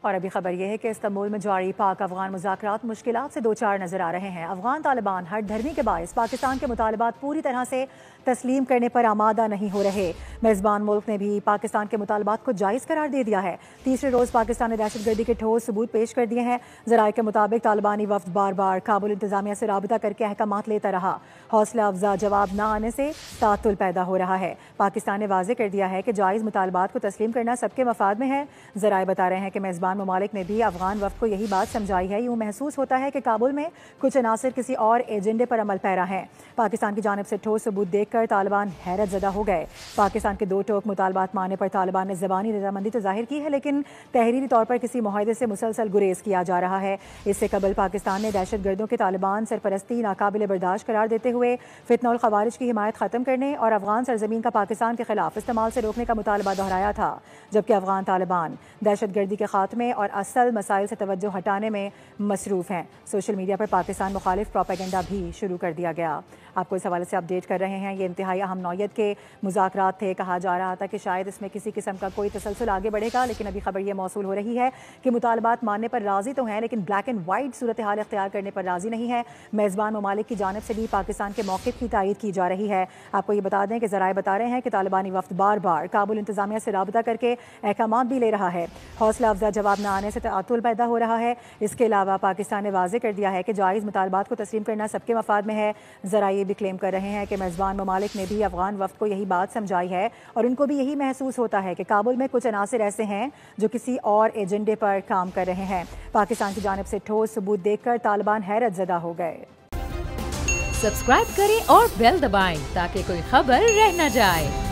और अभी खबर यह है कि इस्तांबुल में जारी पाक अफगान मुज़ाकरात मुश्किलात से दो चार नजर आ रहे हैं। अफगान तालिबान हर धर्मी के बायस पाकिस्तान के मुतालबात पूरी तरह से तस्लीम करने पर आमादा नहीं हो रहे। मेज़बान मुल्क ने भी पाकिस्तान के मुतालबात को जायज़ करार दे दिया है। तीसरे रोज़ पाकिस्तान ने दहशतगर्दी के ठोस सबूत पेश कर दिए हैं। ज़राए के मुताबिक तालिबानी वफ्द बार बार काबुल इंतजामिया से राबता करके अहकामात लेता रहा। हौसला अफजा जवाब न आने से तातुल पैदा हो रहा है। पाकिस्तान ने वाज़े कर दिया है कि जायज़ मुतालबात को तस्लीम करना सबके मफाद में है। ज़राए बता रहे हैं कि मेज़बान ममालिक ने भी अफगान वफ्द को यही बात समझाई है। यूँ महसूस होता है कि काबुल में कुछ अनासर किसी और एजेंडे पर अमल पैरा हैं। पाकिस्तान की जानिब से ठोस सबूत देखकर तालिबान हैरत ज़दा हो गए। पाकिस्तान के दो टोक मुतालबात मानने पर तालिबान ने ज़बानी रजामंदी तो जाहिर की है, लेकिन तहरीरी तौर पर किसी मुआहदे से मुसलसल गुरेज किया जा रहा है। इससे कबल पाकिस्तान ने दहशत गर्दों के तालिबान सरपरस्ती नाकाबिल बर्दाश्त करार देते हुए फितना और खवारिज की हिमायत ख़त्म करने और अफगान सरजमीन का पाकिस्तान के खिलाफ इस्तेमाल से रोकने का मुतालबा दोहराया था। जबकि अफगान तालिबान दहशत गर्दी के खात्मे और असल मसाइल से तवज्जो हटाने में मसरूफ़ हैं। सोशल मीडिया पर पाकिस्तान मुखालिफ प्रोपेगेंडा भी शुरू कर दिया गया। आपको इस हवाले से अपडेट कर रहे हैं। ये इंतहाई अहम नौयत के मुज़ाकरात थे। कहा जा रहा था कि शायद इसमें किसी किस्म का कोई तसलसल आगे बढ़ेगा, लेकिन अभी खबर यह मौसूल हो रही है कि मुतालबात मानने पर राज़ी तो हैं, लेकिन ब्लैक एंड वाइट सूरत हाल इख्तियार करने पर राज़ी नहीं है। मेज़बान ममालिक की जानिब से भी पाकिस्तान के मौक़िफ़ की तायीद की जा रही है। आपको ये बता दें कि ज़राए बता रहे हैं कि तालिबानी वफ्द बार बार काबुल इंतजामिया से राबता करके अहकामात भी ले रहा है। हौसला अफजा जवाब न आने से तातुल पैदा हो रहा है। इसके अलावा पाकिस्तान ने वाज़े कर दिया है कि जायज़ मुतालबात को तस्लीम करना सबके मफाद में है। ज़रा ये भी क्लेम कर रहे हैं कि मेज़बान ममालिक ने भी अफगान वफ्द को यही बात समझाई है और उनको भी यही महसूस होता है कि काबुल में कुछ अनासर ऐसे हैं जो किसी और एजेंडे पर काम कर रहे हैं। पाकिस्तान की जानिब से ठोस सबूत देखकर तालिबान हैरत ज़दा हो गए। सब्सक्राइब करें और बेल दबाएं ताकि कोई खबर रह न जाए।